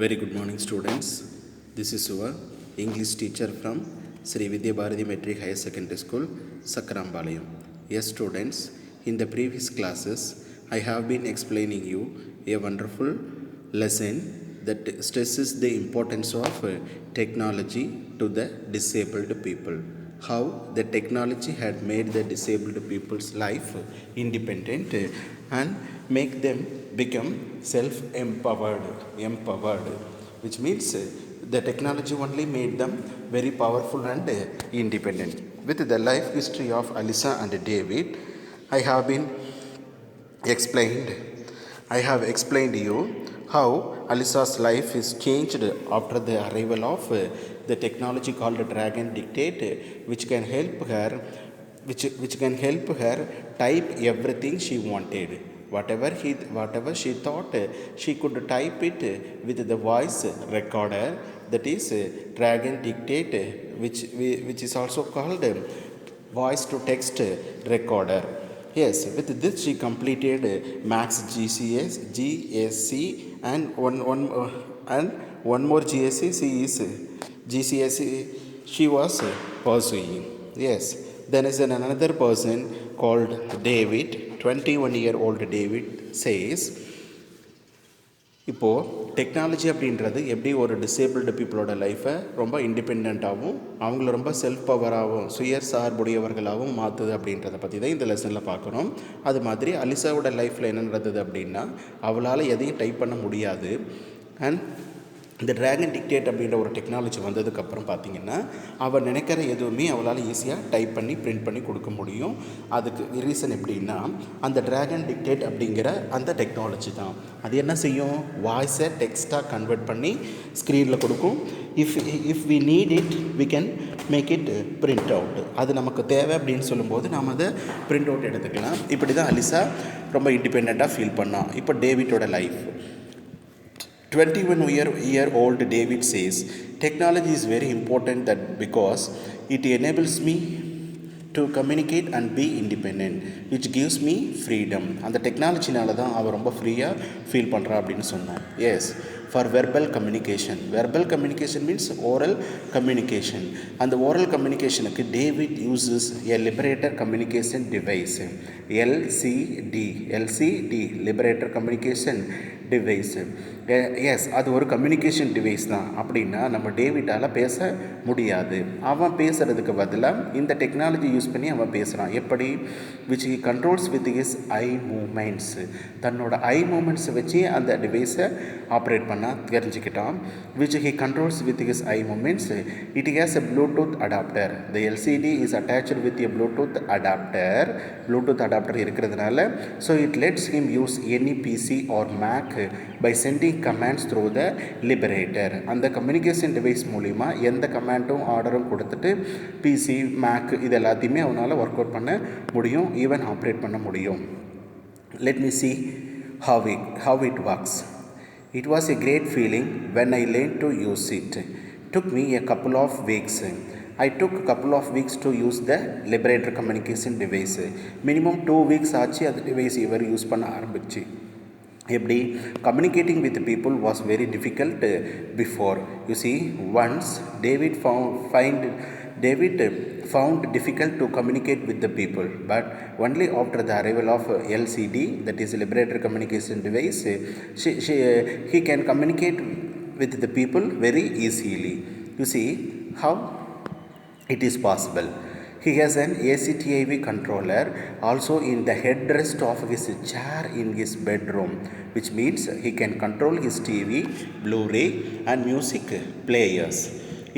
Very good morning, students. This is your English teacher from Sri Vidya Bharati Metric Higher Secondary School, Sakarambalayam. Yes, students, in the previous classes, I have been explaining you a wonderful lesson that stresses the importance of technology to the disabled people. How the technology had made the disabled people's life independent and make them become self-empowered, which means the technology only made them very powerful and independent. With the life history of Alisa and David, I have been explained. I have explained you how Alisa's life is changed after the arrival of the technology called Dragon Dictate, which can help her, which can help her type everything she wanted. Whatever she thought, she could type it with the voice recorder, that is Dragon Dictate, which is also called voice to text recorder. Yes, with this she completed Max GSC, and one more GSC. She is GCSE. She was pursuing. Yes, then is another person called David. 21-year-old David says, இப்போது technology அப்படின்றது எப்படி ஒரு disabled பீப்புளோட லைஃப்பை ரொம்ப இண்டிபெண்ட்டாகவும் அவங்கள ரொம்ப self பவராகவும் சுயசார்புடையவர்களாகவும் மாற்றுது அப்படின்றத பற்றி தான் இந்த லெசனில் பார்க்குறோம். அது மாதிரி அலிசாவோட லைஃப்பில் என்ன நடந்தது அப்படின்னா, அவளால் எதையும் டைப் பண்ண முடியாது. அண்ட் இந்த ட்ராகன் டிக்டேட் அப்படின்ற ஒரு டெக்னாலஜி வந்ததுக்கப்புறம் பார்த்திங்கன்னா, அவள் நினைக்கிற எதுவுமே அவளால் ஈஸியாக டைப் பண்ணி பிரிண்ட் பண்ணி கொடுக்க முடியும். அதுக்கு ரீசன் எப்படின்னா, அந்த ட்ராகன் டிக்டேட் அப்படிங்கிற அந்த டெக்னாலஜி தான். அது என்ன செய்யும், வாய்ஸை டெக்ஸ்ட்டாக கன்வெர்ட் பண்ணி ஸ்க்ரீனில் கொடுக்கும். If we need it we can make it print out. அது நமக்கு தேவை அப்படின்னு சொல்லும்போது நாம் அதை பிரிண்ட் அவுட் எடுத்துக்கலாம். இப்படி தான் அலிசா ரொம்ப இண்டிபெண்ட்டாக ஃபீல் பண்ணான். இப்போ டேவிட்டோட life. 21-year-old David says, technology is very important that because it enables me to communicate and be independent, which gives me freedom. அந்த டெக்னாலஜினால தான் அவன் ரொம்ப ஃப்ரீயாக ஃபீல் பண்ணுறா அப்படின்னு சொன்னான். Yes, for verbal communication means oral communication. அந்த ஓரல் கம்யூனிகேஷனுக்கு David uses a liberator communication device, LCD liberator communication device. Yes, அது ஒரு கம்யூனிகேஷன் டிவைஸ் தான். அப்படின்னா நம்ம டேவிட்டால் பேச முடியாது. அவன் பேசுகிறதுக்கு பதிலாக இந்த டெக்னாலஜி யூஸ் பண்ணி அவன் பேசுகிறான். எப்படி? Which he controls with his eye movements. தன்னோட ஐ மூமெண்ட்ஸை வச்சு அந்த டிவைஸை ஆப்ரேட் பண்ண தெரிஞ்சுக்கிட்டான். Which he controls with his eye movements. It has a Bluetooth adapter. The LCD is attached with a Bluetooth adapter இருக்கிறதுனால, so it lets him use any PC or Mac by sending commands through the liberator. அந்த communication device மூலிமா எந்த கமாண்டும் ஆர்டரும் கொடுத்துட்டு PC make இது எல்லாத்தையுமே அவனால் work out பண்ண முடியும், ஈவன் ஆப்ரேட் பண்ண முடியும். Let me see how it works. It was a great feeling when I learned to use it. Took me a couple of weeks. I took a couple of weeks to use the liberator communication device. Minimum 2 weeks ஆச்சு அந்த device இவர் use பண்ண ஆரம்பிச்சு. எப்படி? Communicating with people was very difficult before. You see, once David found difficult to communicate with the people, but only after the arrival of LCD, that is liberator communication device, he can communicate with the people very easily. You see how it is possible. He has an ACTIV controller also in the headrest of his chair in his bedroom, which means he can control his TV, Blu-ray and music players.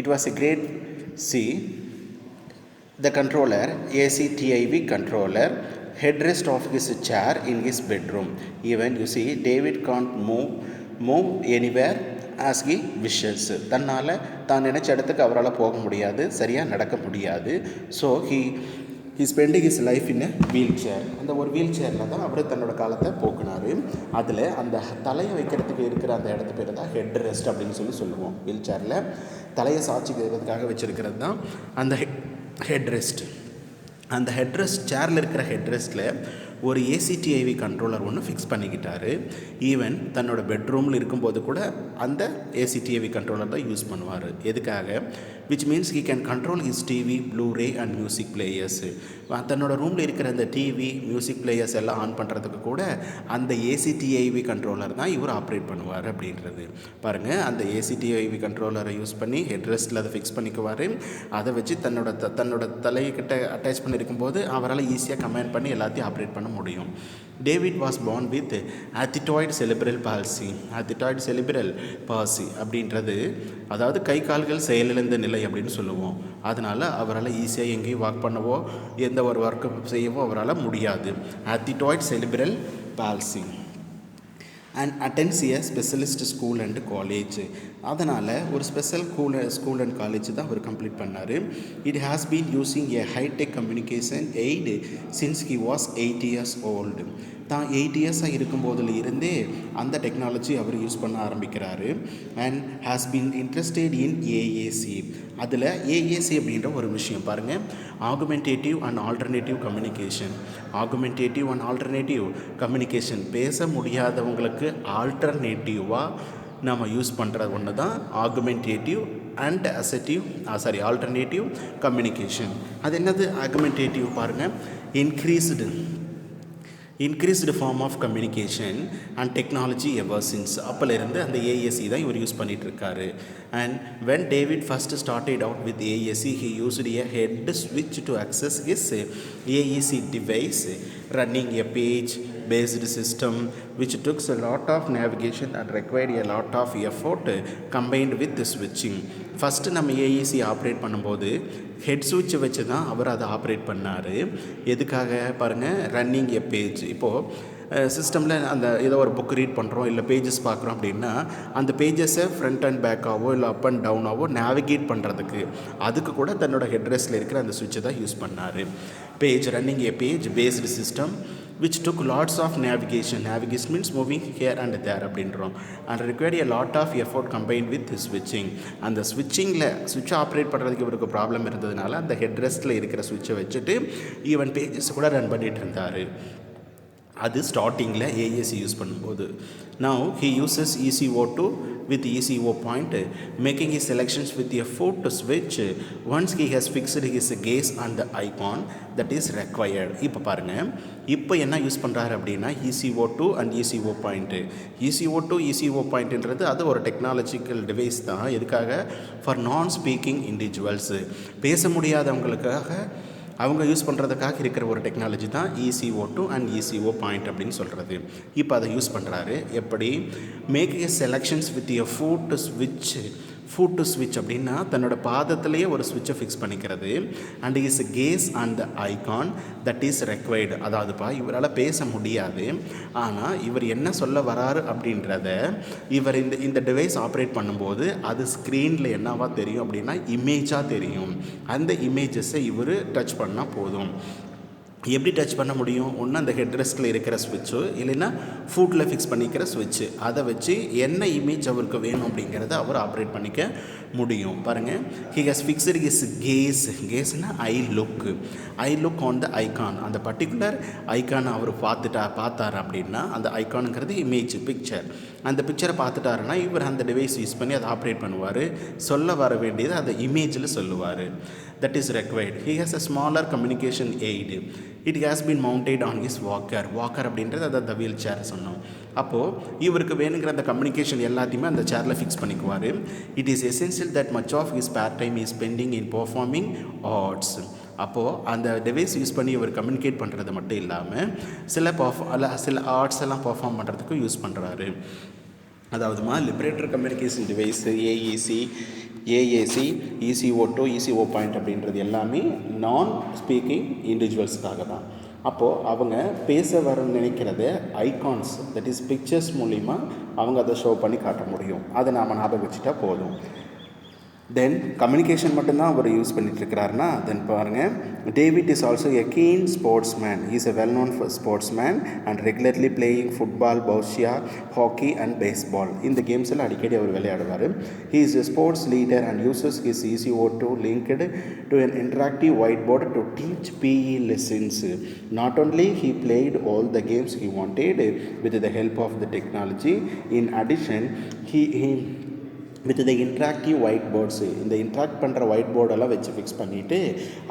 It was a great the controller, ACTIV controller, headrest of his chair in his bedroom. Even you see, David can't move anywhere as he wishes. தன்னால் தான் நினச்ச இடத்துக்கு அவரால் போக முடியாது, சரியாக நடக்க முடியாது. So he spending his life in a wheelchair. அந்த ஒரு வீல் சேரில் தான் அவர் தன்னோட காலத்தை போக்குனார். அதில் அந்த தலையை வைக்கிறதுக்கு இருக்கிற அந்த இடத்து பேர் தான் ஹெட் ரெஸ்ட் அப்படின்னு சொல்லுவோம். வீல் சேரில் தலையை சாட்சிக்கிறதுக்காக வச்சுருக்கிறது தான் அந்த ஹெட் ரெஸ்ட். அந்த ஹெட்ரெஸ்ட் சேரில் இருக்கிற ஹெட்ரெஸ்ட்டில் ஒரு ஏசிடிஐவி கண்ட்ரோலர் ஒன்று ஃபிக்ஸ் பண்ணிக்கிட்டாரு. ஈவன் தன்னோட பெட்ரூமில் இருக்கும்போது கூட அந்த ஏசிடிஐவி கண்ட்ரோலர் தான் யூஸ் பண்ணுவார். எதுக்காக? Which means he can control his TV, Blu-ray and music players. தன்னோட ரூமில் இருக்கிற அந்த டிவி, மியூசிக் பிளேயர்ஸ் எல்லாம் ஆன் பண்ணுறதுக்கு கூட அந்த ஏசிடிஐவி கண்ட்ரோலர் தான் இவர் ஆப்ரேட் பண்ணுவார் அப்படின்றது பாருங்கள். அந்த ஏசிடிஐவி கண்ட்ரோலரை யூஸ் பண்ணி ஹெட்ரெஸ்ட்டில் அதை ஃபிக்ஸ் பண்ணிக்குவார். அதை வச்சு தன்னோட தலைக்கிட்ட அட்டாச் பண்ணியிருக்கும்போது அவரால் ஈஸியாக கமாண்ட் பண்ணி எல்லாத்தையும் ஆப்ரேட் பண்ண முடியும். David was born with athetoid cerebral palsy. athetoid cerebral palsy அப்படின்றது அதாவது கை கால்கள் செயலிழந்த நிலை அப்படின்னு சொல்லுவோம். அதனால் அவரால் ஈஸியாக எங்கேயும் வாக் பண்ணவோ எந்த ஒரு ஒர்க்கு செய்யவோ அவரால் முடியாது. athetoid cerebral palsy and attends a specialist school and college. அதனால் ஒரு ஸ்பெஷல் ஸ்கூல் அண்ட் காலேஜ் தான் அவர் கம்ப்ளீட் பண்ணார். It has been using a hi tech communication aid since he was 8 years old. தான் 8 இயர்ஸாக இருக்கும்போதில் இருந்தே அந்த டெக்னாலஜி அவர் யூஸ் பண்ண ஆரம்பிக்கிறாரு. And has been interested in AAC. அதில் ஏஏசி அப்படின்ற ஒரு விஷயம் பாருங்கள், ஆகுமெண்டேட்டிவ் and alternative communication. ஆகுமெண்டேட்டிவ் and alternative communication, பேச முடியாதவங்களுக்கு ஆல்டர்னேட்டிவாக நம்ம யூஸ் பண்ணுற ஒன்று தான் ஆகுமெண்டேட்டிவ் அண்ட் ஆல்டர்னேட்டிவ் கம்யூனிகேஷன். அது என்னது ஆகுமெண்டேட்டிவ் பாருங்கள், increased form of communication and technology ever since. அப்போலேருந்து அந்த ஏஎஸ்சி தான் இவர் யூஸ் பண்ணிகிட்ருக்காரு. And when David first started out with ASC he used a head ஸ்விட்ச் to access his AEC device running a page based system which took a lot of navigation and required a lot of effort combined with the switching. First நம்ம AEC operate பண்ணும்போது head ஸ்விட்சை வச்சு தான் அவர் அதை operate பண்ணார். எதுக்காக பாருங்கள், running a page. இப்போது சிஸ்டமில் அந்த ஏதோ ஒரு புக் ரீட் பண்ணுறோம் இல்லை பேஜஸ் பார்க்குறோம் அப்படின்னா அந்த பேஜஸை ஃப்ரண்ட் அண்ட் பேக்காவோ இல்லை அப் அண்ட் டவுனாவோ நேவிகேட் பண்ணுறதுக்கு அதுக்கு கூட தன்னோட ஹெட்ரெஸ்ட்டில் இருக்கிற அந்த சுவிட்சை தான் யூஸ் பண்ணார். Page running A page based system which took lots of navigation means moving here and there அப்படின்றோம், and required a lot of effort combined with the switching. அந்த ஸ்விட்ச் ஆப்ரேட் பண்ணுறதுக்கு இவருக்கு ப்ராப்ளம் இருந்ததுனால அந்த ஹெட்ரெஸ்ட்டில் இருக்கிற சுவிட்சை வச்சுட்டு ஈவன் பேஜஸ் கூட ரன் பண்ணிகிட்டு இருந்தார். அது ஸ்டார்டிங்கில் ஏஎஸ்சி யூஸ் பண்ணும்போது. Now he uses ECO2 with ECO point, making his selections with a foot switch once he has fixed his gaze on the icon that is required. இப்போ பாருங்கள், இப்போ என்ன யூஸ் பண்ணுறாரு அப்படின்னா ECO2 and ECO point. ECO2 ECO pointன்றது அது ஒரு technological device தான். எதுக்காக? ஃபார் நான் ஸ்பீக்கிங் இண்டிவிஜுவல்ஸ், பேச முடியாதவங்களுக்காக அவங்க யூஸ் பண்ணுறதுக்காக இருக்கிற ஒரு டெக்னாலஜி தான் ECO2 அண்ட் ECO பாயிண்ட் அப்படின்னு சொல்கிறது. இப்போ அதை யூஸ் பண்ணுறாரு. எப்படி? Make a selections with a foot to ஸ்விட்ச் அப்படின்னா தன்னோட பாதத்திலேயே ஒரு ஸ்விட்சை ஃபிக்ஸ் பண்ணிக்கிறது. And is gaze and the icon that is required. அதாவதுப்பா இவரால் பேச முடியாது, ஆனால் இவர் என்ன சொல்ல வராரு அப்படின்றத இவர் இந்த டிவைஸ் ஆப்ரேட் பண்ணும்போது அது ஸ்க்ரீனில் என்னவா தெரியும் அப்படின்னா இமேஜாக தெரியும். அந்த இமேஜஸை இவர் டச் பண்ணால் போதும். எப்படி டச் பண்ண முடியும்? ஒன்று அந்த ஹெட்ரெஸ்ட்டில் இருக்கிற ஸ்விட்சு, இல்லைன்னா ஃபுட்டில் ஃபிக்ஸ் பண்ணிக்கிற ஸ்விட்சு, அதை வச்சு என்ன இமேஜ் அவருக்கு வேணும் அப்படிங்கிறத அவர் ஆப்ரேட் பண்ணிக்க முடியும். பாருங்கள், ஹி ஹஸ் ஃபிக்ஸ்டு ஹிஸ் கேஸ்னா I look on the icon. அந்த பர்டிகுலர் ஐக்கானை அவர் பார்த்தார் அப்படின்னா அந்த ஐக்கானுங்கிறது இமேஜ், பிக்சர். அந்த பிக்சரை பார்த்துட்டாருன்னா இவர் அந்த டிவைஸ் யூஸ் பண்ணி அதை ஆப்ரேட் பண்ணுவார். சொல்ல வர வேண்டியது அந்த இமேஜில் சொல்லுவார். that is required. He has a smaller communication aid. It has been mounted on his walker அப்படின்றது அந்த வீல் சேர் சொன்னோம். அப்போது இவருக்கு வேணுங்கிற அந்த கம்யூனிகேஷன் எல்லாத்தையுமே அந்த சேரில் ஃபிக்ஸ் பண்ணிக்குவார். It is essential that much of his spare time is spending in performing arts. அப்போது அந்த டிவைஸ் யூஸ் பண்ணி இவர் கம்யூனிகேட் பண்ணுறது மட்டும் இல்லாமல் சில ஆர்ட்ஸ் எல்லாம் பெர்ஃபார்ம் பண்ணுறதுக்கும் யூஸ் பண்ணுறாரு. அதாவதுமா liberator communication device AAC ECO2 ECO point அப்படின்றது எல்லாமே நான் ஸ்பீக்கிங் இண்டிவிஜுவல்ஸ்க்காக தான். அப்போது அவங்க பேச வர நினைக்கிறத ஐகான்ஸ் தட் இஸ் பிக்சர்ஸ் மூலிமா அவங்க அதை ஷோ பண்ணி காட்ட முடியும். அதை நாம் ஞாபகம் வச்சுட்டா போதும். தென் கம்யூனிகேஷன் மட்டும்தான் அவர் யூஸ் பண்ணிட்டுருக்கிறாருனா தென் பாருங்கள், David is also a keen sportsman. Is a well known sportsman and regularly playing football, பவுசியா, ஹாக்கி அண்ட் பேஸ்பால். இந்த கேம்ஸ் எல்லாம் அடிக்கடி அவர் விளையாடுவார். He is a sports leader and uses his ECO2 linked to an interactive whiteboard to teach PE lessons. Not only he played all the games he wanted with the help of the technology, in addition he with the interactive white boards, இந்த interact பண்ணுற white போர்டெல்லாம் வச்சு fix பண்ணிவிட்டு,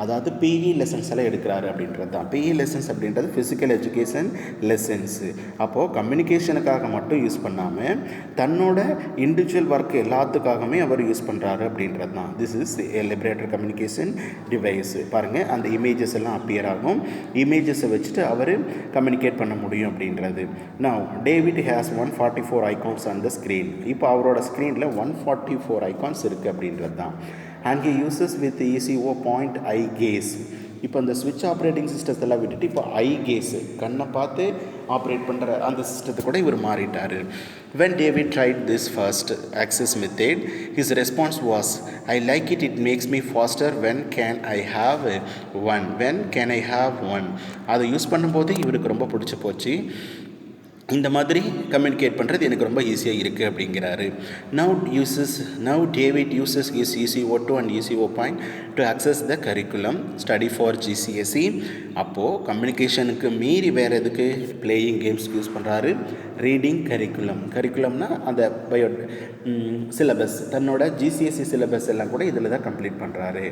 அதாவது BE lessons எல்லாம் எடுக்கிறாரு அப்படின்றது தான். BE lessons அப்படின்றது ஃபிசிக்கல் எஜுகேஷன் லெசன்ஸு. அப்போது கம்யூனிகேஷனுக்காக மட்டும் யூஸ் பண்ணாமல் தன்னோட இண்டிவிஜுவல் ஒர்க் எல்லாத்துக்காகவுமே அவர் யூஸ் பண்ணுறாரு அப்படின்றது தான். This is a liberator communication device. பாருங்கள், அந்த இமேஜஸ் எல்லாம் அப்பியர் ஆகும். இமேஜஸை வச்சுட்டு அவர் கம்யூனிகேட் பண்ண முடியும் அப்படின்றது. Now David has 144 icons on the screen. இப்போ அவரோட ஸ்க்ரீனில் 144 ஐகான்ஸ் இருக்குது அப்படின்றது தான். And he uses with ECO point eye gaze. இப்போ அந்த ஸ்விட்ச் ஆப்ரேட்டிங் சிஸ்டத்தெல்லாம் விட்டுட்டு இப்போ ஐ கேஸு, கண்ணை பார்த்து ஆப்ரேட் பண்ணுற அந்த சிஸ்டத்தை கூட இவர் மாறிட்டார். When David tried this first access method, his response was, I like it, it makes me faster. When can I have one? When can I have one? அதை யூஸ் பண்ணும்போது இவருக்கு ரொம்ப பிடிச்சி போச்சு. இந்த மாதிரி கம்யூனிகேட் பண்ணுறது எனக்கு ரொம்ப ஈஸியாக இருக்குது அப்படிங்கிறாரு. Now David uses his ECO2 and ECO point to access the curriculum, study for GCSE. அப்போது கம்யூனிகேஷனுக்கு மீறி வேறு எதுக்கு பிளேயிங் கேம்ஸ்க்கு யூஸ் பண்ணுறாரு. ரீடிங் கரிக்குலம்னா அந்த சிலபஸ், தன்னோட GCSE சிலபஸ் எல்லாம் கூட இதில் தான் கம்ப்ளீட் பண்ணுறாரு.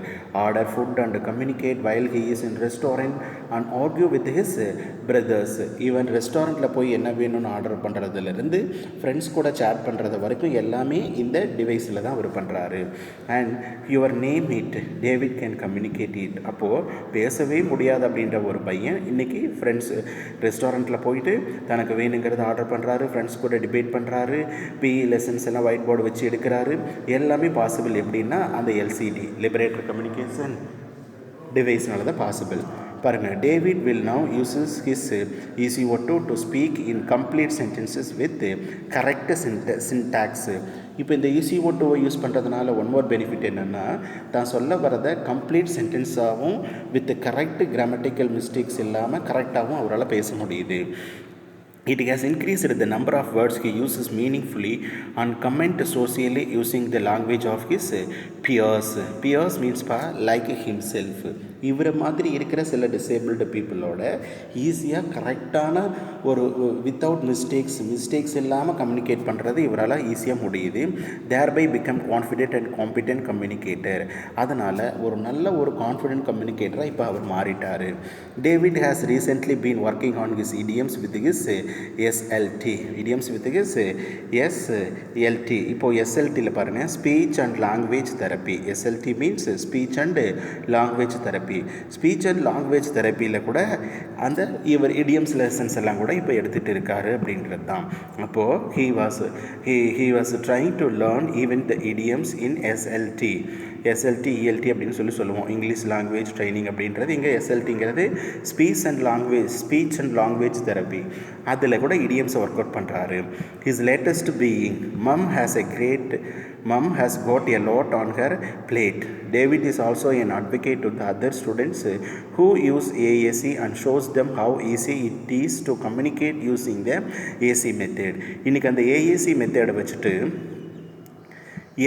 Order food and communicate while he is in restaurant and argue with his brothers. Even ரெஸ்டாரண்ட்டில் போய் என்ன வேணும்னு ஆர்டர் பண்ணுறதுலேருந்து ஃப்ரெண்ட்ஸ் கூட சேட் பண்ணுறது வரைக்கும் எல்லாமே இந்த டிவைஸில் தான் அவர் பண்ணுறாரு. And your name it, David can communicate it. அப்போது பேசவே முடியாது அப்படின்ற ஒரு பையன் இன்றைக்கி ஃப்ரெண்ட்ஸ் ரெஸ்டாரண்ட்டில் போயிட்டு தனக்கு வேணுங்கிறத ஆர்டர் பண்ணுறாரு, ஃப்ரெண்ட்ஸ் கூட டிபேட் பண்ணுறாரு, பிஇ லெசன்ஸ் எல்லாம் ஒயிட் போர்டு வச்சு எடுக்கிறாரு. எல்லாமே பாசிபிள் எப்படின்னா அந்த LCD லிபரேட்டர் கம்யூனிகேஷன் டிவைஸ்னால தான் பாசிபிள். பாருங்கள், David will now uses his ECO2 to speak in complete sentences with correct syntax. இப்போ இந்த ECO2வை யூஸ் பண்ணுறதுனால ஒன் மோர் பெனிஃபிட் என்னென்னா, தான் சொல்ல வரதை கம்ப்ளீட் சென்டென்ஸாகவும் வித் கரெக்ட் கிராமட்டிக்கல் மிஸ்டேக்ஸ் இல்லாமல் கரெக்டாகவும் அவரால் பேச முடியுது. It has increased the number of words he uses meaningfully and comment socially using the language of his peers. Peers means like himself. இவரை மாதிரி இருக்கிற சில டிசேபிள்டு பீப்புளோட ஈஸியாக கரெக்டான ஒரு வித்தவுட் மிஸ்டேக்ஸ் இல்லாமல் கம்யூனிகேட் பண்ணுறது இவரால் ஈஸியாக முடியுது. Thereby become confident and competent communicator. அதனால் ஒரு நல்ல ஒரு கான்ஃபிடென்ட் கம்யூனிகேட்டராக இப்போ அவர் மாறிட்டார். David has recently been working on his idioms with his SLT. idioms with his SLT. இப்போது SLTயில் பாருங்கள், speech and language therapy. SLT means speech and language therapy. Speech and language தெரப்பியில் கூட அந்த இவர் இடியம்ஸ் லெசன்ஸ் எல்லாம் கூட இப்போ எடுத்துகிட்டு இருக்காரு அப்படின்றது தான். அப்போது he was trying to learn even the idioms in SLT, ELT அப்படின்னு சொல்லுவோம், இங்கிலீஷ் லாங்குவேஜ் ட்ரைனிங் அப்படின்றது. இங்கே SLTங்கிறது ஸ்பீச் அண்ட் லாங்குவேஜ் தெரப்பி. அதில் கூட இடியம்ஸை ஒர்க் அவுட் பண்ணுறாரு. his latest being mom has got a lot on her plate. David is also an advocate to the other students who use AAC and shows them how easy it is to communicate using the AC method. இன்றைக்கி அந்த AAC மெத்தடை வச்சுட்டு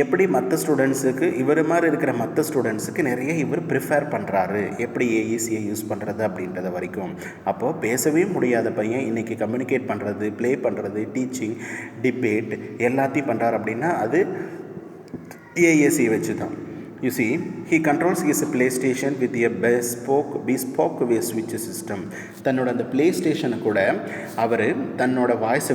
எப்படி மற்ற ஸ்டூடெண்ட்ஸுக்கு இவர் மாதிரி இருக்கிற மற்ற ஸ்டூடெண்ட்ஸுக்கு நிறைய இவர் ப்ரிஃபேர் பண்ணுறாரு, எப்படி ஏஇசியை யூஸ் பண்ணுறது அப்படின்றத வரைக்கும். அப்போது பேசவே முடியாத பையன் இன்றைக்கி கம்யூனிகேட் பண்ணுறது, ப்ளே பண்ணுறது, டீச்சிங், டிபேட் எல்லாத்தையும் பண்ணுறாரு அப்படின்னா அது ஏஏசி வச்சு தான். You see, he controls his PlayStation with a bespoke switch system. தன்னோட அந்த PlayStation கூட அவர் தன்னோட வாய்ஸ்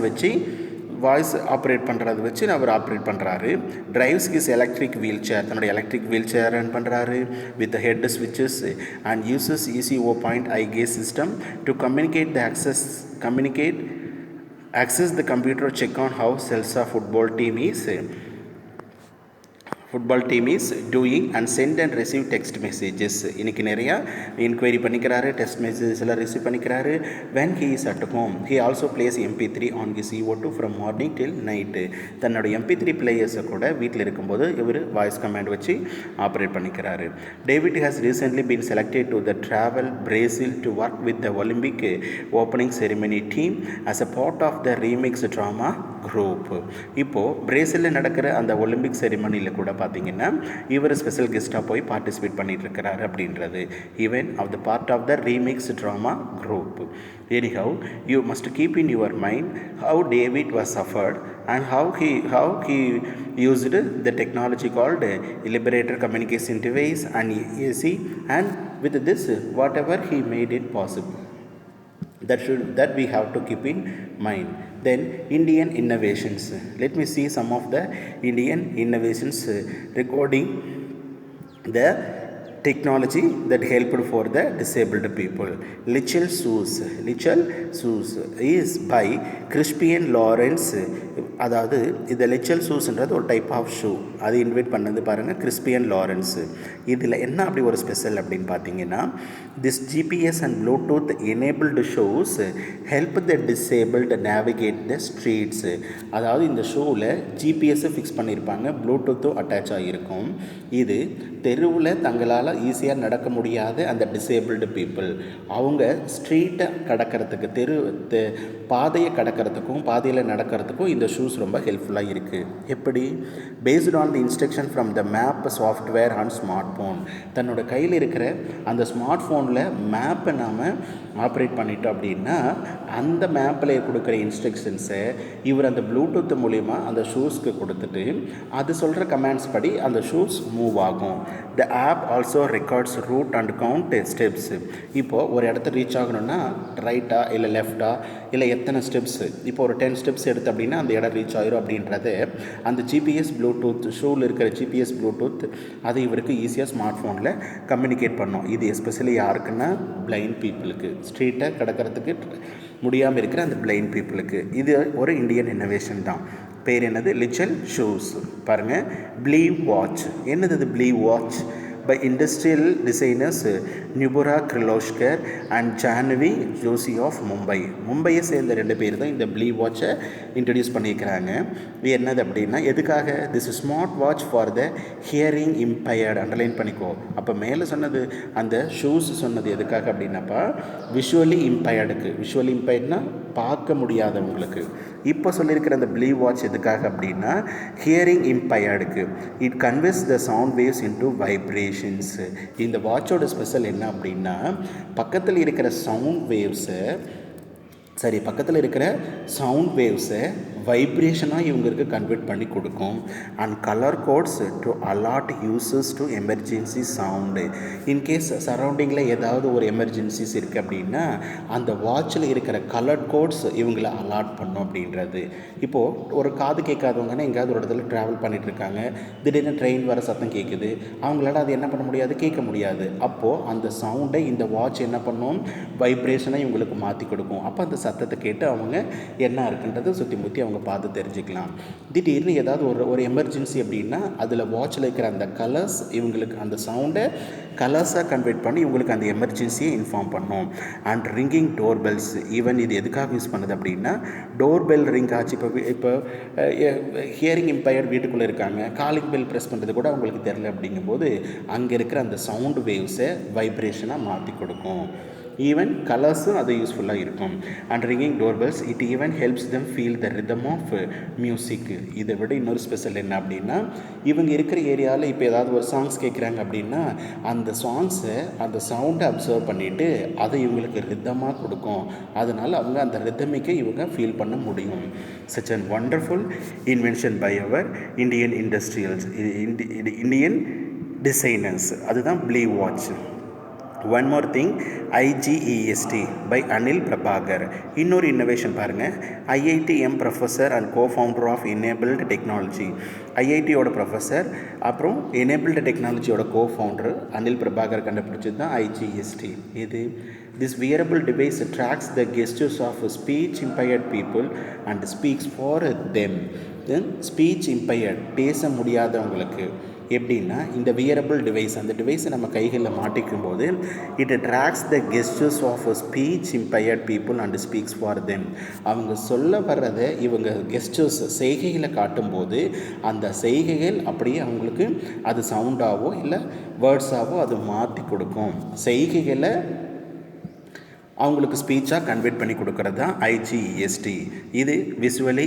ஆப்ரேட் பண்ணுறது வச்சு அவர் ஆப்ரேட் பண்ணுறாரு. Drives his electric wheelchair, தன்னோட எலக்ட்ரிக் வீல் சேர் ரன் பண்ணுறாரு வித் ஹெட் ஸ்விட்சஸ் and uses ECO point eye gaze system to access the computer, check on how Celsa football team is football team is doing and sent and receive text messages. இன்றைக்கி நிறையா enquiry பண்ணிக்கிறாரு, text messages எல்லாம் receive பண்ணிக்கிறாரு. When he is at home he also plays MP3 on his CO2 from morning till night. தன்னோட MP3 பிளேயர்ஸை கூட வீட்டில் இருக்கும்போது இவர் வாய்ஸ் கமாண்ட் வச்சு ஆப்ரேட் பண்ணிக்கிறாரு. David has recently been selected to the travel Brazil to work with the Olympic opening ceremony team as a part of the remix drama group. இப்போது பிரேசிலில் நடக்கிற அந்த ஒலிம்பிக் செரிமனியில் கூட பார்த்தீங்கன்னா இவர் ஸ்பெஷல் கெஸ்ட்டாக போய் பார்ட்டிசிபேட் பண்ணிட்டு இருக்கிறாரு அப்படின்றது. Even of the part of the remix drama group. Anyhow, you must keep in your mind how David was suffered and how he used the technology called Liberator Communication Device and AC, and with this whatever he made it possible. That we have to keep in mind. Then Indian innovations. Let me see some of the Indian innovations regarding the technology that helped for the disabled people. Lichel shoes is by Crispian Lawrence. அதாவது இந்த லிச்சல் ஷூஸ்ன்றது ஒரு type of shoe. அது invite பண்ணது பாருங்கள் Crispian Lawrence. இதில் என்ன அப்படி ஒரு ஸ்பெஷல் அப்படின்னு பார்த்தீங்கன்னா, this GPS and Bluetooth enabled shoes help the disabled navigate the streets. அதாவது இந்த ஷூவில் ஜிபிஎஸ்ஸை ஃபிக்ஸ் பண்ணியிருப்பாங்க, ப்ளூடூத்தும் அட்டாச் ஆகியிருக்கும். இது தெருவில் தங்களால் ஈஸியாக நடக்க முடியாத அந்த டிசேபிள்டு பீப்புள் அவங்க ஸ்ட்ரீட்டை கடக்கிறதுக்கு பாதையை கடக்கிறதுக்கும் பாதையில் நடக்கிறதுக்கும் இந்த ஷூஸ் ரொம்ப ஹெல்ப்ஃபுல்லாக இருக்குது. எப்படி? Based on the instruction from the map software and smart phone. தன்னோட கையில் இருக்கிற அந்த ஸ்மார்ட் ஃபோனில் மேப்பை நாம் ஆப்ரேட் பண்ணிட்டோம் அப்படின்னா அந்த மேப்பில் கொடுக்குற இன்ஸ்ட்ரக்ஷன்ஸை இவர் அந்த ப்ளூடூத் மூலிமா அந்த ஷூஸ்க்கு கொடுத்துட்டு அது சொல்கிற கமாண்ட்ஸ் படி அந்த ஷூஸ் மூவ் ஆகும். The app also records route and count steps. இப்போது ஒரு இடத்த ரீச் ஆகணும்னா ரைட்டா இல்லை லெஃப்டா இல்லை எத்தனை ஸ்டெப்ஸு, இப்போ ஒரு 10 ஸ்டெப்ஸ் எடுத்து அப்படின்னா அந்த இடம் ரீச் ஆகிரும் அப்படின்றது அந்த ஜிபிஎஸ் ப்ளூடூத் ஷூவில் இருக்கிற ஜிபிஎஸ் ப்ளூடூத் அது இவருக்கு ஈஸியாக ஸ்மார்ட் ஃபோனில் கம்யூனிகேட் பண்ணோம். இது எஸ்பெஷலி யாருக்குன்னா பிளைண்ட் பீப்புளுக்கு, ஸ்ட்ரீட்டை கடக்கிறதுக்கு முடியாமல் இருக்கிற அந்த பிளைண்ட் பீப்புளுக்கு. இது ஒரு இந்தியன் இன்னோவேஷன் தான். பேர் என்னது? லிச்சல் ஷூஸ். பாருங்கள், ப்ளீவ் வாட்ச். என்னது இது ப்ளீவ் watch? by industrial designers Nubura Kirloskar and Janvi Joshi of Mumbai. மும்பையை சேர்ந்த 2 பேர் தான் இந்த ப்ளீவ் வாட்சை இன்ட்ரடியூஸ் பண்ணியிருக்கிறாங்க. இது என்னது அப்படின்னா, எதுக்காக? This smart watch for the hearing impaired. Underline பண்ணிக்கோ. அப்போ மேலே சொன்னது அந்த ஷூஸ் சொன்னது எதுக்காக அப்படின்னாப்பா விஷுவலி இம்பயர்டுக்கு. விஷுவலி இம்பயர்ட்னா பார்க்க முடியாதவங்களுக்கு. இப்போ சொல்லியிருக்கிற அந்த ப்ளீவ் வாட்ச் எதுக்காக அப்படின்னா ஹியரிங் இம்பயர்டுக்கு. It converts the sound waves into vibrations. இந்த வாட்சோட ஸ்பெஷல் என்ன அப்படின்னா பக்கத்தில் இருக்கிற சவுண்ட் வேவ்ஸை வைப்ரேஷனாக இவங்களுக்கு கன்வெர்ட் பண்ணி கொடுக்கும். And colour codes to alert users to emergency sound. In case சரௌண்டிங்கில் ஏதாவது ஒரு எமர்ஜென்சிஸ் இருக்குது அப்படின்னா அந்த வாட்சில் இருக்கிற கலர் கோட்ஸ் இவங்களை அலாட் பண்ணும் அப்படின்றது. இப்போது ஒரு காது கேட்காதவங்கன்னா எங்கேயாவது ஒரு இடத்துல ட்ராவல் பண்ணிகிட்ருக்காங்க, திடீர்னு ட்ரெயின் வர சத்தம் கேட்குது, அவங்களால அது என்ன பண்ண முடியாது, கேட்க முடியாது. அப்போது அந்த சவுண்டை இந்த வாட்ச் என்ன பண்ணும், வைப்ரேஷனை இவங்களுக்கு மாற்றி கொடுக்கும். அப்போ அந்த சத்தத்தை கேட்டு அவங்க என்ன இருக்குன்றதை சுற்றி முற்றி அவங்க பார்த்து தெரிஞ்சுக்கலாம். திடீர்னு ஏதாவது ஒரு எமர்ஜென்சி அப்படின்னா அதில் வாட்சில் இருக்கிற அந்த கலர்ஸ் இவங்களுக்கு அந்த சவுண்டை கலர்ஸாக கன்வெர்ட் பண்ணி இவங்களுக்கு அந்த எமர்ஜென்சியை இன்ஃபார்ம் பண்ணும். And ringing door bells. Even இது எதுக்காக யூஸ் பண்ணுது அப்படின்னா டோர் பெல் ரிங் ஆச்சு. இப்போ ஹியரிங் இம்பயர்ட் வீட்டுக்குள்ளே இருக்காங்க, காலிங் பெல் ப்ரெஸ் பண்ணுறது கூட அவங்களுக்கு தெரில அப்படிங்கும்போது அங்கே இருக்கிற அந்த சவுண்டு வேவ்ஸை வைப்ரேஷனாக மாற்றி கொடுக்கும். ஈவன் கலர்ஸும் அது யூஸ்ஃபுல்லாக இருக்கும். And ringing door bells it even helps them feel the rhythm of music. இதை விட இன்னொரு ஸ்பெஷல் என்ன அப்படின்னா இவங்க இருக்கிற ஏரியாவில் இப்போ ஏதாவது ஒரு சாங்ஸ் கேட்குறாங்க அப்படின்னா அந்த சாங்ஸை அந்த சவுண்டை அப்சர்வ் பண்ணிவிட்டு அதை இவங்களுக்கு ரிதமாக கொடுக்கும். அதனால் அவங்க அந்த ரிதமிக்கை இவங்க ஃபீல் பண்ண முடியும். such an wonderful invention by our Indian industrials, Indian designers. அதுதான் ப்ளீவ் watch. One more thing, IGEST by Anil Prabhakar. இன்னொரு இன்னோவேஷன் பாருங்கள். IITM professor and cofounder of enabled technology. ஐஐடியோட ப்ரொஃபஸர் அப்புறம் எனேபிள்டு டெக்னாலஜியோட கோஃபவுண்டர் அனில் பிரபாகர் கண்டுபிடிச்சது தான் IGEST. இது this wearable device tracks the gestures of speech impaired people and speaks for them. Then speech impaired பேச முடியாதவங்களுக்கு எப்படின்னா இந்த வியரபிள் டிவைஸ், அந்த டிவைஸை நம்ம கைகளில் மாட்டிக்கும் போது it tracks the gestures of speech impaired people and speaks for them. அவங்க சொல்ல வர்றதை இவங்க கெஸ்டர்ஸ் செய்கைகளை காட்டும்போது அந்த செய்கைகள் அப்படியே அவங்களுக்கு அது சவுண்டாகவோ இல்லை வேர்ட்ஸாகவோ அது மாற்றி கொடுக்கும். செய்கைகளை அவங்களுக்கு ஸ்பீச்சாக கன்வெர்ட் பண்ணி கொடுக்கறது தான் ஐஜிஎஸ்டி. இது விசுவலி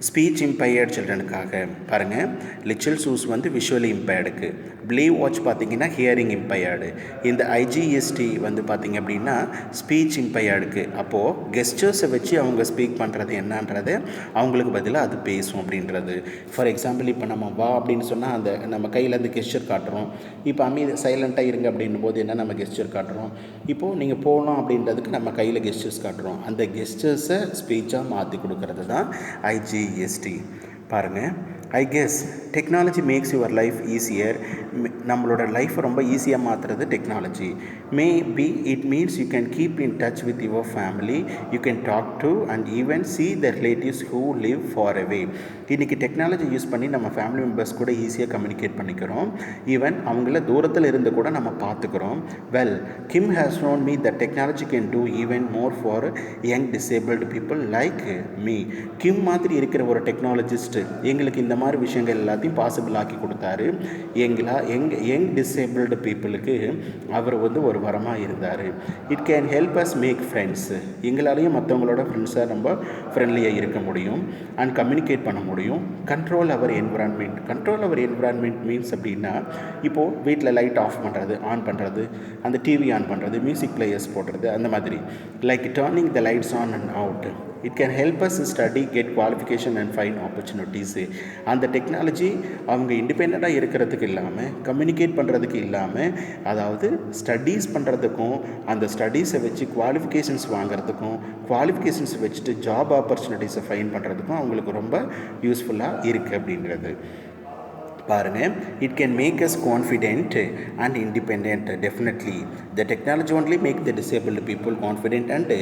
ஸ்பீச் இம்பயர்டு சில்ட்ரனுக்காக. பாருங்கள், லிட்டில் ஷூஸ் வந்து விஷுவலி இம்பயர்டுக்கு, பிளீவ் வாட்ச் பார்த்திங்கன்னா ஹியரிங் இம்பயர்டு. இந்த ஐஜிஎஸ்டி வந்து பார்த்திங்க அப்படின்னா ஸ்பீச் இம்பயர்டுக்கு. அப்போது கெஸ்டர்ஸை வச்சு அவங்க ஸ்பீக் பண்ணுறது என்னன்றது அவங்களுக்கு பதிலாக அது பேசும் அப்படின்றது. ஃபார் எக்ஸாம்பிள், இப்போ நம்ம வா அப்படின்னு சொன்னால் அந்த நம்ம கையில் அந்த கெஸ்டர் காட்டுறோம். இப்போ சைலண்ட்டாக இருங்க அப்படின்னும் போது என்ன நம்ம கெஸ்டர் காட்டுறோம். இப்போது நீங்கள் போகலாம் அப்படின்றதுக்கு நம்ம கையில் கெஸ்டர்ஸ் காட்டுறோம். அந்த கெஸ்டர்ஸை ஸ்பீச்சாக மாற்றி கொடுக்கறது தான் ஐஜிஎஸ்டி. பாருங்கள், I guess technology makes your life easier. நம்மளோட லைஃப்பை ரொம்ப ஈஸியாக மாற்றுறது technology. Maybe it means you can keep in touch with your family, you can talk to and even see the relatives who live far away. இன்றைக்கி technology use பண்ணி நம்ம family members கூட ஈஸியாக கம்யூனிகேட் பண்ணிக்கிறோம். ஈவன் அவங்கள தூரத்தில் இருந்து கூட நம்ம பார்த்துக்கிறோம். Well, Kim has shown me that technology can do even more for young disabled people like me. கிம் மாதிரி இருக்கிற ஒரு டெக்னாலஜிஸ்ட் எங்களுக்கு இந்த மாதிரி விஷயங்கள் எல்லாத்தையும் பாசிபிள் ஆக்கி கொடுத்தாரு. யங் டிசேபிள்டு பீப்புளுக்கு அவர் வந்து ஒரு வரமாக இருந்தார். It can help us make friends. எங்களாலையும் மற்றவங்களோட ஃப்ரெண்ட்ஸாக ரொம்ப ஃப்ரெண்ட்லியாக இருக்க முடியும் அண்ட் கம்யூனிகேட் பண்ண முடியும். கண்ட்ரோல் அவர் என்விரான்மெண்ட் மீன்ஸ் அப்படின்னா இப்போது வீட்டில் லைட் ஆஃப் பண்ணுறது, ஆன் பண்ணுறது, அந்த டிவி ஆன் பண்ணுறது, மியூசிக் பிளேயர்ஸ் போடுறது, அந்த மாதிரி like turning the lights on and out. It can help as study, get qualification and find opportunities. அந்த டெக்னாலஜி அவங்க இண்டிபெண்ட்டாக இருக்கிறதுக்கு இல்லாமல், கம்யூனிகேட் பண்ணுறதுக்கு இல்லாமல், அதாவது ஸ்டடீஸ் பண்ணுறதுக்கும், அந்த ஸ்டடீஸை வச்சு குவாலிஃபிகேஷன்ஸ் வாங்குறதுக்கும், குவாலிஃபிகேஷன்ஸை வச்சுட்டு ஜாப் ஆப்பர்ச்சுனிட்டிஸை ஃபைண்ட் பண்ணுறதுக்கும் அவங்களுக்கு ரொம்ப யூஸ்ஃபுல்லாக இருக்குது அப்படிங்கிறது. பாருங்கள், it can make us confident and independent. Definitely the technology only make the disabled people confident and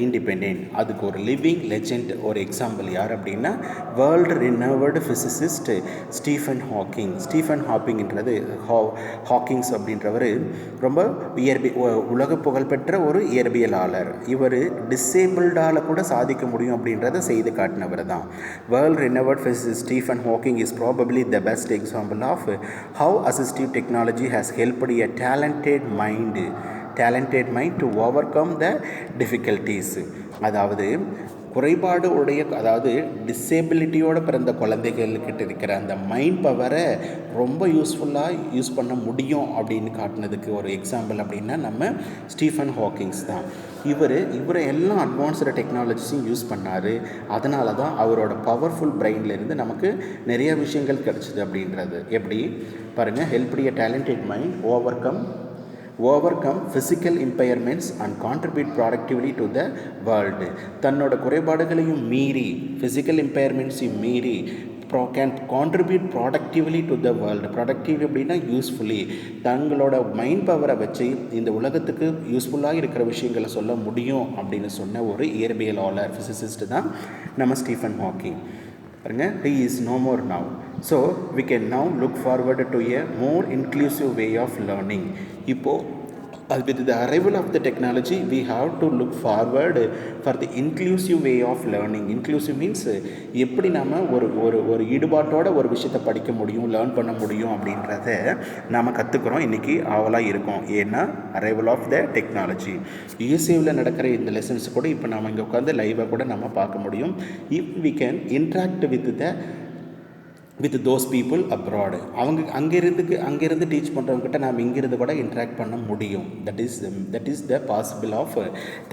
independent. அதுக்கு ஒரு லிவிங் லெஜெண்ட், ஒரு எக்ஸாம்பிள் யார் அப்படின்னா வேர்ல்டு ரினவர்டு ஃபிசிசிஸ்ட் ஸ்டீஃபன் ஹாக்கிங்ன்றது ஹாக்கிங்ஸ் அப்படின்றவர் ரொம்ப உலக புகழ்பெற்ற ஒரு இயற்பியலாளர். இவர் டிசேபிள்டால் கூட சாதிக்க முடியும் அப்படின்றத செய்து காட்டினவர் தான். World renowned physicist Stephen Hawking is probably the best example of how assistive technology has helped a talented mind to overcome the difficulties. அதாவது குறைபாடு உடைய, அதாவது டிசேபிலிட்டியோடு பிறந்த குழந்தைகள்கிட்ட இருக்கிற அந்த மைண்ட் பவரை ரொம்ப யூஸ்ஃபுல்லாக யூஸ் பண்ண முடியும் அப்படின்னு காட்டினதுக்கு ஒரு எக்ஸாம்பிள் அப்படின்னா நம்ம ஸ்டீஃபன் ஹாக்கிங்ஸ் தான். இவர் எல்லாம் அட்வான்ஸ்டு டெக்னாலஜிஸும் யூஸ் பண்ணார். அதனால தான் அவரோட பவர்ஃபுல் பிரெயின்லேருந்து நமக்கு நிறைய விஷயங்கள் கிடச்சிது அப்படின்றது. எப்படி பாருங்கள், help a talented mind overcome physical impairments and contribute productively to the world. தன்னோட குறைபாடுகளையும் மீறி, physical impairmentsையும் மீறி can contribute productively to the world. productive அப்படின்னா யூஸ்ஃபுல்லி, தங்களோட மைண்ட் பவரை வச்சு இந்த உலகத்துக்கு யூஸ்ஃபுல்லாக இருக்கிற விஷயங்களை சொல்ல முடியும் அப்படின்னு சொன்ன ஒரு இயற்பியலாளர், ஃபிசிசிஸ்ட் தான் நம்ம ஸ்டீஃபன் ஹாக்கிங். பாருங்க, he is no more now. So we can now look forward to a more inclusive way of learning. இப்போது with the arrival of the technology we have to look forward for the inclusive way of learning. inclusive means எப்படி நம்ம ஒரு ஈடுபாட்டோட ஒரு விஷயத்தை படிக்க முடியும், learn பண்ண முடியும் அப்படின்றத நாம் கற்றுக்குறோம். இன்றைக்கி ஆவலாக இருக்கும். ஏன்னா அரைவல் ஆஃப் த டெக்னாலஜி. யூஎஸ்ஏவில் நடக்கிற இந்த லெசன்ஸ் கூட இப்போ நம்ம இங்கே உட்காந்து லைவாக கூட நம்ம பார்க்க முடியும். If we can interact with those people abroad. அவங்க அங்கேருந்து டீச் பண்ணுறவங்ககிட்ட நாம் இங்கேருந்து கூட இன்ட்ராக்ட் பண்ண முடியும். That is the possible of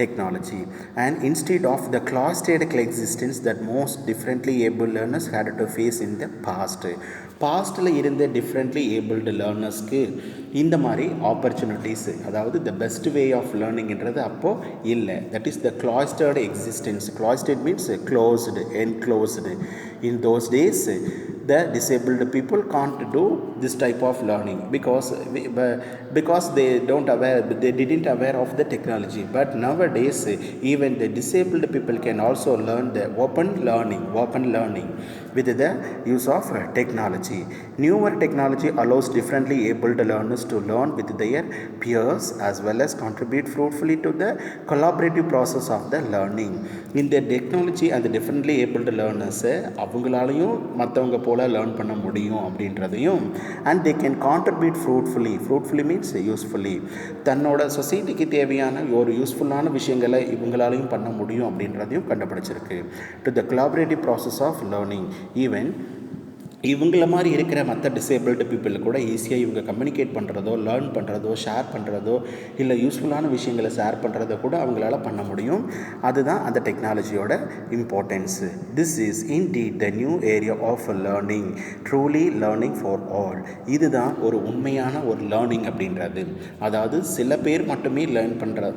technology. And instead of the cloistered coexistence that most differently able learners had to face in the பாஸ்ட்டில் இருந்த differently abled லேர்னர்ஸ்க்கு இந்த மாதிரி ஆப்பர்ச்சுனிட்டிஸ், அதாவது த பெஸ்ட் வே ஆஃப் லேர்னிங்கிறது அப்போது இல்லை. That is the cloistered existence. cloistered means closed, enclosed. In those days the disabled people can't do this type of learning because they didn't aware of the technology. But nowadays even the disabled people can also learn the open learning. with the use of technology. Newer technology allows differently abled learners to learn with their peers as well as contribute fruitfully to the collaborative process of the learning. இந்த technology அந்த differently abled லேர்னர்ஸை அவங்களாலையும் மற்றவங்க போல் learn பண்ண முடியும் அப்படின்றதையும் and they can contribute fruitfully means usefully தன்னோட சொசைட்டிக்கு தேவையான ஒரு யூஸ்ஃபுல்லான விஷயங்களை இவங்களாலையும் பண்ண முடியும் அப்படின்றதையும் கண்டுபிடிச்சிருக்கு. To the collaborative process of learning even இவங்கள மாதிரி இருக்கிற மற்ற டிசேபிள்டு பீப்புள் கூட ஈஸியாக இவங்க கம்யூனிகேட் பண்ணுறதோ லேர்ன் பண்ணுறதோ ஷேர் பண்ணுறதோ இல்லை யூஸ்ஃபுல்லான விஷயங்களை ஷேர் பண்ணுறதோ கூட அவங்களால பண்ண முடியும். அதுதான் அந்த டெக்னாலஜியோட importance. This is indeed the new area of learning, truly learning for all. இதுதான் ஒரு உண்மையான ஒரு லேர்னிங் அப்படின்றது. அதாவது சில பேர் மட்டுமே லேர்ன் பண்ணுற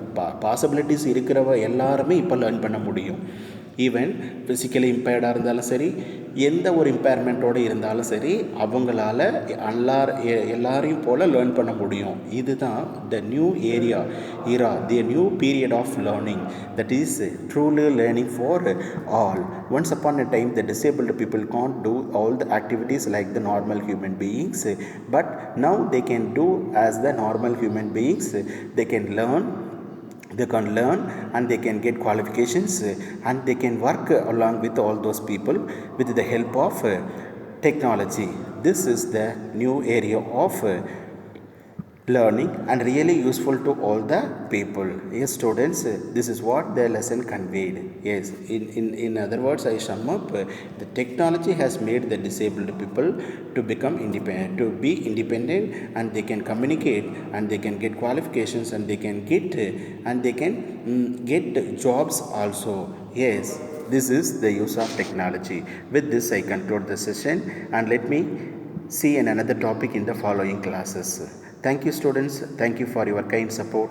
பாசிபிலிட்டிஸ் இருக்கிறவ எல்லாருமே இப்போ லேர்ன் பண்ண முடியும். ஈவன் ஃபிசிக்கலி இம்பேர்டாக இருந்தாலும் சரி, எந்த ஒரு இம்பேர்மெண்ட்டோடு இருந்தாலும் சரி, அவங்களால எல்லாரையும் போல் லேர்ன் பண்ண முடியும். இதுதான் the new era the new period of learning, that is truly learning for all. Once upon a time, the disabled people can't do all the activities like the normal human beings, but now they can do as the normal human beings. They can learn and they can get qualifications and they can work along with all those people with the help of technology. This is the new area of learning and really useful to all the people. Yes students, this is what the lesson conveyed. Yes, in other words, I sum up, the technology has made the disabled people to become independent, to be independent, and they can communicate and they can get qualifications and they can get jobs also. Yes, this is the use of technology. With this I conclude the session and let me see in another topic in the following classes. Thank you students. Thank you for your kind support.